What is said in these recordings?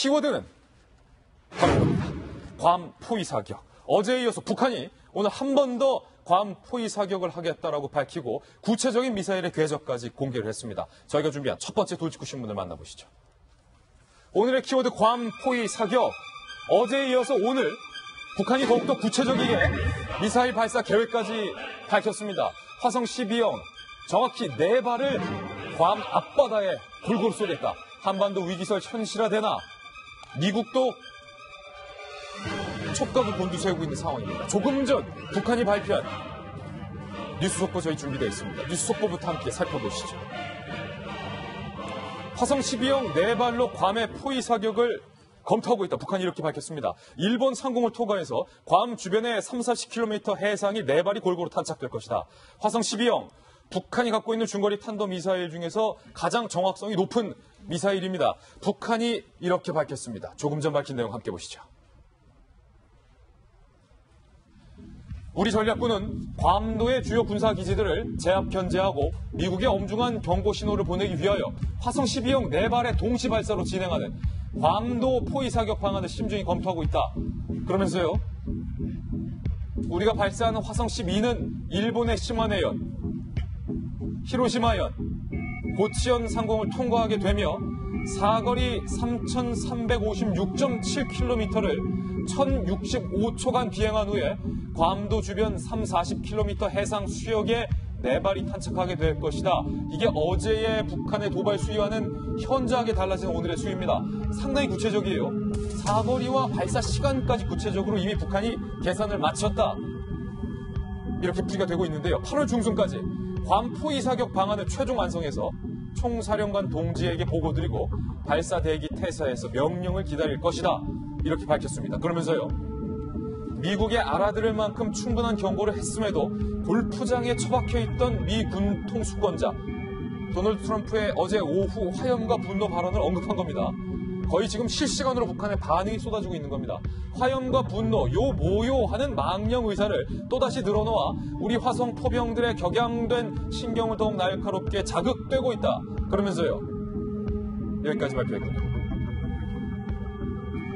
키워드는 바로 이겁니다. 괌 포위 사격. 어제에 이어서 북한이 오늘 한 번 더 괌 포위 사격을 하겠다라고 밝히고 구체적인 미사일의 궤적까지 공개를 했습니다. 저희가 준비한 첫 번째 돌직구 신문을 만나보시죠. 오늘의 키워드 괌 포위 사격. 어제에 이어서 오늘 북한이 더욱더 구체적이게 미사일 발사 계획까지 밝혔습니다. 화성 12형 정확히 4발을 괌 앞바다에 골고루 쏘겠다. 한반도 위기설 현실화되나? 미국도 촉각을 곤두세우고 있는 상황입니다. 조금 전 북한이 발표한 뉴스 속보 저희 준비되어 있습니다. 뉴스 속보부터 함께 살펴보시죠. 화성 12형 4발로 괌의 포위 사격을 검토하고 있다. 북한이 이렇게 밝혔습니다. 일본 상공을 통과해서 괌 주변의 30-40km 해상이 4발이 골고루 탄착될 것이다. 화성 12형 북한이 갖고 있는 중거리 탄도미사일 중에서 가장 정확성이 높은 미사일입니다. 북한이 이렇게 밝혔습니다. 조금 전 밝힌 내용 함께 보시죠. 우리 전략부는 괌도의 주요 군사기지들을 제압 견제하고 미국의 엄중한 경고 신호를 보내기 위하여 화성 12형 4발의 동시 발사로 진행하는 괌도 포위 사격 방안을 심중히 검토하고 있다. 그러면서요, 우리가 발사하는 화성 12는 일본의 시마네현, 히로시마현, 고치현 상공을 통과하게 되며 사거리 3,356.7km를 1,065초간 비행한 후에 괌도 주변 3-40km 해상 수역에 4발이 탄착하게 될 것이다. 이게 어제의 북한의 도발 수위와는 현저하게 달라진 오늘의 수위입니다. 상당히 구체적이에요. 사거리와 발사 시간까지 구체적으로 이미 북한이 계산을 마쳤다. 이렇게 풀이가 되고 있는데요. 8월 중순까지 괌 포위 사격 방안을 최종 완성해서 총사령관 동지에게 보고드리고 발사 대기 태사에서 명령을 기다릴 것이다. 이렇게 밝혔습니다. 그러면서요, 미국에 알아들을 만큼 충분한 경고를 했음에도 골프장에 처박혀 있던 미 군 통수권자 도널드 트럼프의 어제 오후 화염과 분노 발언을 언급한 겁니다. 거의 지금 실시간으로 북한의 반응이 쏟아지고 있는 겁니다. 화염과 분노, 모요하는 망령 의사를 또다시 늘어놓아 우리 화성 포병들의 격양된 신경을 더욱 날카롭게 자극되고 있다. 그러면서요, 여기까지 발표했군요.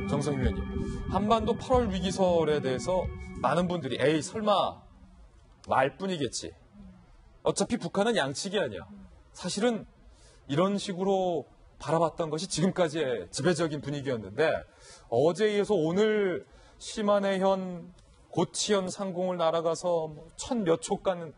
정성희 위원님, 한반도 8월 위기설에 대해서 많은 분들이 에이 설마 말뿐이겠지. 어차피 북한은 양측이 아니야. 사실은 이런 식으로 바라봤던 것이 지금까지의 지배적인 분위기였는데 어제에 이어서 오늘 시마네현, 고치현 상공을 날아가서 1000몇 초간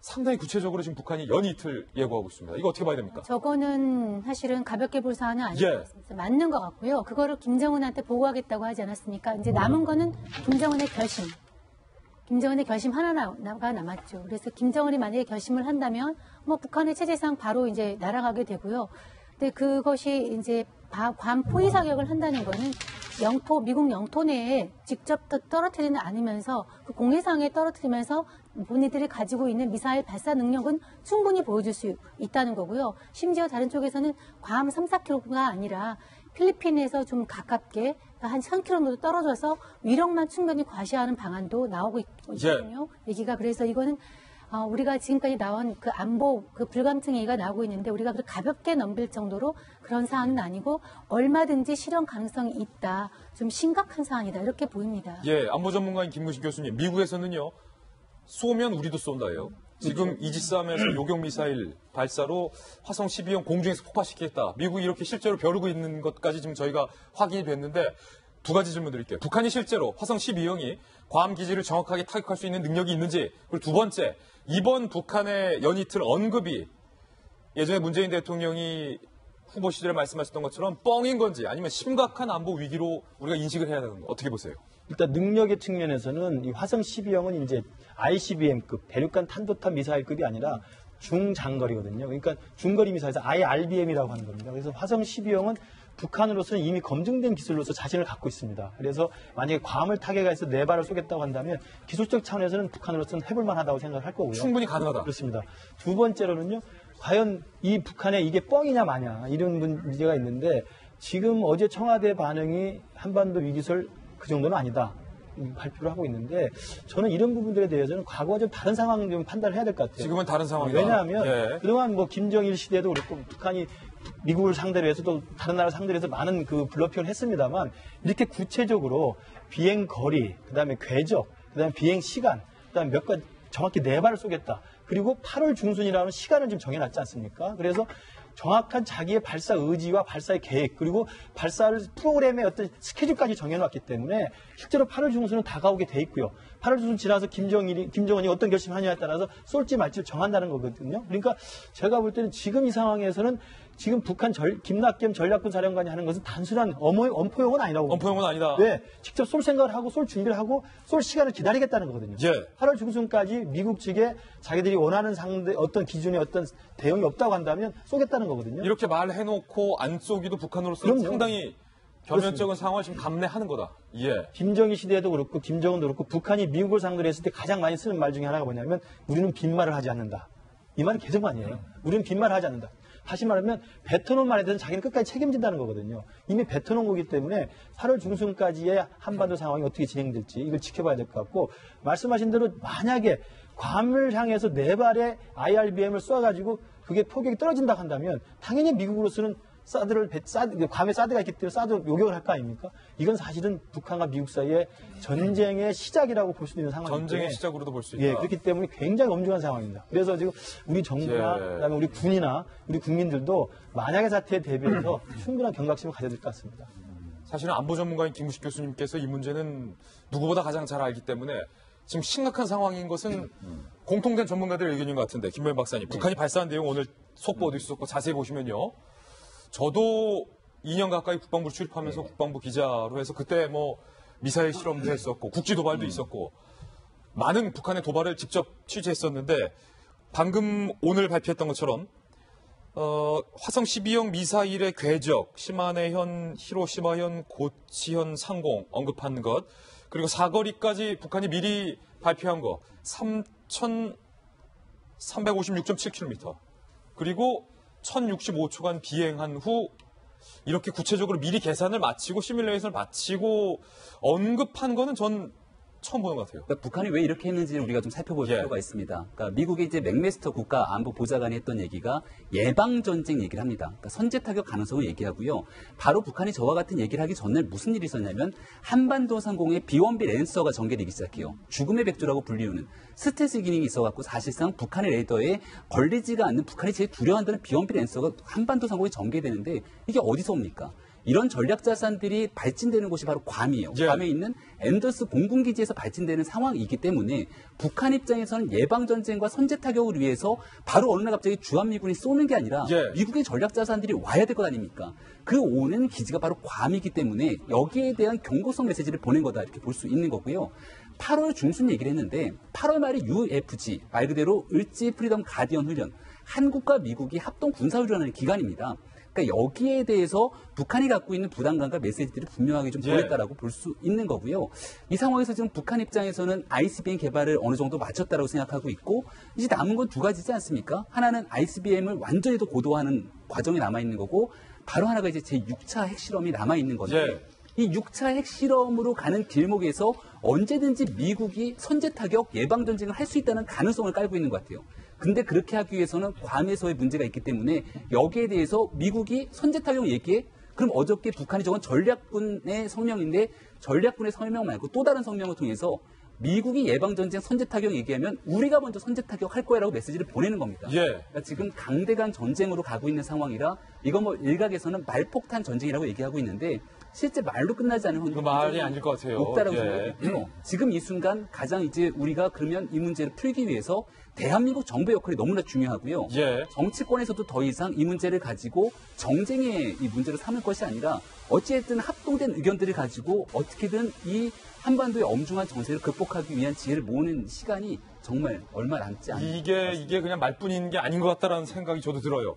상당히 구체적으로 지금 북한이 연이틀 예고하고 있습니다. 이거 어떻게 봐야 됩니까? 저거는 사실은 가볍게 볼 사안은 아닌 것 같습니다. 맞는 것 같고요. 그거를 김정은한테 보고하겠다고 하지 않았습니까? 이제 남은 거는 김정은의 결심. 김정은의 결심 하나가 남았죠. 그래서 김정은이 만약에 결심을 한다면 뭐 북한의 체제상 바로 이제 날아가게 되고요. 근데 그것이 이제 괌 포위 사격을 한다는 거는 미국 영토 내에 직접 떨어뜨리는 않으면서 그 공해상에 떨어뜨리면서 본인들이 가지고 있는 미사일 발사 능력은 충분히 보여줄 수 있다는 거고요. 심지어 다른 쪽에서는 괌 3-4km가 아니라 필리핀에서 좀 가깝게 한 1000km 떨어져서 위력만 충분히 과시하는 방안도 나오고 있거든요. 얘기가. 그래서 이거는 우리가 지금까지 나온 그 안보, 그 불감증 얘기가 나오고 있는데 우리가 가볍게 넘길 정도로 그런 사안은 아니고 얼마든지 실현 가능성이 있다. 좀 심각한 사안이다. 이렇게 보입니다. 예, 안보 전문가인 김문식 교수님, 미국에서는요, 쏘면 우리도 쏜다예요. 지금 이지스함에서 요격 미사일 발사로 화성 12형 공중에서 폭파시키겠다. 미국이 이렇게 실제로 벼르고 있는 것까지 지금 저희가 확인이 됐는데 두 가지 질문 드릴게요. 북한이 실제로 화성 12형이 괌 기지를 정확하게 타격할 수 있는 능력이 있는지, 그리고 두 번째, 이번 북한의 연이틀 언급이 예전에 문재인 대통령이 후보 시절에 말씀하셨던 것처럼 뻥인 건지 아니면 심각한 안보 위기로 우리가 인식을 해야 되는 거 어떻게 보세요? 일단 능력의 측면에서는 이 화성 12형은 이제 ICBM급 대륙간 탄도탄 미사일급이 아니라 중장거리거든요. 그러니까 중거리 미사일에서 IRBM이라고 하는 겁니다. 그래서 화성 12형은 북한으로서는 이미 검증된 기술로서 자신을 갖고 있습니다. 그래서 만약에 괌을 타격해서 4발을 쏘겠다고 한다면 기술적 차원에서는 북한으로서는 해볼 만하다고 생각할 거고요. 충분히 가능하다. 그렇습니다. 두 번째로는요, 과연 이 북한의 이게 뻥이냐 마냐 이런 문제가 있는데 지금 어제 청와대 반응이 한반도 위기설 그 정도는 아니다. 발표를 하고 있는데 저는 이런 부분들에 대해서는 과거와 좀 다른 상황 좀 판단을 해야 될 것 같아요. 지금은 다른 상황이다. 왜냐하면 그동안 뭐 김정일 시대도 그렇고 북한이 미국을 상대로 해서 또 다른 나라 상대로 해서 많은 그 블러핑을 했습니다만 이렇게 구체적으로 비행 거리, 그다음에 궤적, 그다음에 비행 시간, 그다음에 몇 가지 정확히 4발을 쏘겠다. 그리고 8월 중순이라는 시간을 지금 정해놨지 않습니까? 그래서 정확한 자기의 발사 의지와 발사의 계획 그리고 발사를 프로그램의 어떤 스케줄까지 정해놨기 때문에 실제로 8월 중순은 다가오게 돼 있고요. 8월 중순 지나서 김정은이 어떤 결심을 하냐에 따라서 쏠지 말지를 정한다는 거거든요. 그러니까 제가 볼 때는 지금 이 상황에서는 지금 북한 김낙겸 전략군 사령관이 하는 것은 단순한 엄포용은 아니라고. 엄포용은 아니다. 네, 직접 쏠 생각을 하고 쏠 준비를 하고 쏠 시간을 기다리겠다는 거거든요. 예. 8월 중순까지 미국 측에 자기들이 원하는 상대 어떤 기준의 어떤 대응이 없다고 한다면 쏘겠다는 거거든요. 이렇게 말해놓고 안 쏘기도 북한으로서는 그럼요. 상당히 겸연쩍은 상황을 지금 감내하는 거다. 예. 김정일 시대에도 그렇고 김정은도 그렇고 북한이 미국을 상대로 했을 때 가장 많이 쓰는 말 중에 하나가 뭐냐면 우리는 빈말을 하지 않는다. 이 말은 계속 아니에요. 우리는 빈말을 하지 않는다. 다시 말하면 뱉어놓은 말에 대해서 자기는 끝까지 책임진다는 거거든요. 이미 뱉어놓은 거기 때문에 8월 중순까지의 한반도 상황이 어떻게 진행될지 이걸 지켜봐야 될 것 같고 말씀하신 대로 만약에 괌을 향해서 4발의 IRBM을 쏴가지고 그게 포격이 떨어진다고 한다면 당연히 미국으로서는 괌에 사드가 있기 때문에 사드 요격을 할 거 아닙니까? 이건 사실은 북한과 미국 사이의 전쟁의 시작이라고 볼 수도 있는 상황이기 때문에 전쟁의 시작으로도 볼 수 있다. 예, 그렇기 때문에 굉장히 엄중한 상황입니다. 그래서 지금 우리 정부나 예. 그다음에 우리 군이나 우리 국민들도 만약의 사태에 대비해서 충분한 경각심을 가져야 될 것 같습니다. 사실은 안보 전문가인 김구식 교수님께서 이 문제는 누구보다 가장 잘 알기 때문에 지금 심각한 상황인 것은 공통된 전문가들의 의견인 것 같은데 김모현 박사님. 북한이 발사한 내용 오늘 속보도 있었고 자세히 보시면요. 저도 2년 가까이 국방부를 출입하면서 국방부 기자로 해서 그때 뭐 미사일 실험도 했었고 국지 도발도 있었고 많은 북한의 도발을 직접 취재했었는데 방금 오늘 발표했던 것처럼 화성 12형 미사일의 궤적, 시마네현, 히로시마현, 고치현 상공 언급한 것 그리고 사거리까지 북한이 미리 발표한 거 3,356.7km 그리고 1,065초간 비행한 후 이렇게 구체적으로 미리 계산을 마치고 시뮬레이션을 마치고 언급한 거는 전 처음 보는 것 같아요. 그러니까 북한이 왜 이렇게 했는지를 우리가 좀 살펴볼 필요가 있습니다. 그러니까 미국의 이제 맥메스터 국가안보보좌관이 했던 얘기가 예방전쟁 얘기를 합니다. 그러니까 선제 타격 가능성을 얘기하고요. 바로 북한이 저와 같은 얘기를 하기 전에 무슨 일이 있었냐면 한반도 상공에 B-1B 랜서가 전개되기 시작해요. 죽음의 백조라고 불리우는 스텔스 기능이 있어갖고 사실상 북한의 레이더에 걸리지가 않는 북한이 제일 두려워한다는 B-1B 랜서가 한반도 상공에 전개되는데 이게 어디서 옵니까? 이런 전략자산들이 발진되는 곳이 바로 괌이에요. 예. 괌에 있는 앤더스 공군기지에서 발진되는 상황이기 때문에 북한 입장에서는 예방전쟁과 선제타격을 위해서 바로 어느 날 갑자기 주한미군이 쏘는 게 아니라 예. 미국의 전략자산들이 와야 될 것 아닙니까? 그 오는 기지가 바로 괌이기 때문에 여기에 대한 경고성 메시지를 보낸 거다 이렇게 볼 수 있는 거고요. 8월 중순 얘기를 했는데 8월 말에 UFG 말 그대로 을지 프리덤 가디언 훈련 한국과 미국이 합동 군사훈련하는 기간입니다. 그러니까 여기에 대해서 북한이 갖고 있는 부담감과 메시지들을 분명하게 좀 보냈다라고 볼 수 있는 거고요. 이 상황에서 지금 북한 입장에서는 ICBM 개발을 어느 정도 마쳤다라고 생각하고 있고 이제 남은 건 2가지지 않습니까? 하나는 ICBM을 완전히 더 고도화하는 과정이 남아있는 거고 바로 하나가 이제 제6차 핵실험이 남아있는 건데 이 6차 핵실험으로 가는 길목에서 언제든지 미국이 선제타격 예방전쟁을 할 수 있다는 가능성을 깔고 있는 것 같아요. 근데 그렇게 하기 위해서는 괌에서의 문제가 있기 때문에 여기에 대해서 미국이 선제타격 얘기해? 그럼 어저께 북한이 적은 전략군의 성명인데 전략군의 성명 말고 또 다른 성명을 통해서 미국이 예방전쟁 선제타격 얘기하면 우리가 먼저 선제타격 할 거야라고 메시지를 보내는 겁니다. 그러니까 지금 강대강 전쟁으로 가고 있는 상황이라 이건 뭐 일각에서는 말폭탄 전쟁이라고 얘기하고 있는데 실제 말로 끝나지 않은 그 말이 아닐 것 같아요. 높다라고 생각하고요. 지금 이 순간 가장 이제 우리가 그러면 이 문제를 풀기 위해서 대한민국 정부의 역할이 너무나 중요하고요. 정치권에서도 더 이상 이 문제를 가지고 정쟁의 이 문제를 삼을 것이 아니라 어찌됐든 합동된 의견들을 가지고 어떻게든 이 한반도의 엄중한 정세를 극복하기 위한 지혜를 모으는 시간이 정말 얼마 남지 않은 이게 그냥 말뿐인 게 아닌 것 같다라는 생각이 저도 들어요.